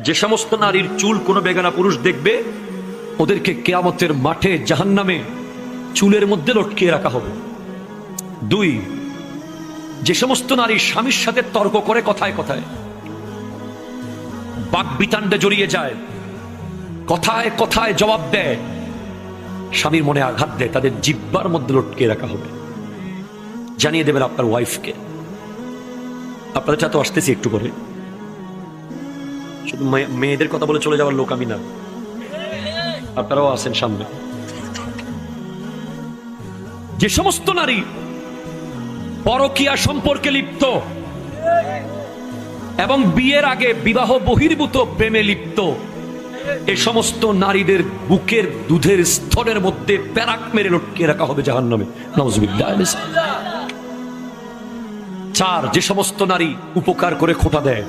যে সমস্ত নারীর চুল কোনো বেগানা পুরুষ দেখবে, ওদেরকে কিয়ামতের মাঠে জাহান্নামে চুলের মধ্যে লটকিয়ে রাখা হবে। 2, যে সমস্ত নারী স্বামীর সাথে তর্ক করে কথায় কথায়, বাকবিতান্ডে জড়িয়ে যায়, কথায় কথায় জবাব দেয়, স্বামীর মনে আঘাত দেয়, তাদের জিহ্বার মধ্যে লটকিয়ে রাখা হবে। জানিয়ে দেবেন আপনার ওয়াইফকে। আপনাদের সাথে আসতেছি একটু করে, শুধু মেয়েদের কথা বলে চলে যাওয়ার লোক আমি না, আপনারাও আছেন সামনে। যে সমস্ত নারী পরকীয়া সম্পর্কে লিপ্ত এবং বিয়ের আগে বিবাহ বহির্ভূত প্রেমে লিপ্ত, এ সমস্ত নারীদের বুকের দুধের স্তরের মধ্যে প্যারাক মেরে লটকিয়ে রাখা হবে জাহান্নামে। নাউজুবিল্লাহ। 4, যে সমস্ত নারী উপকার করে খোঁটা দেয়,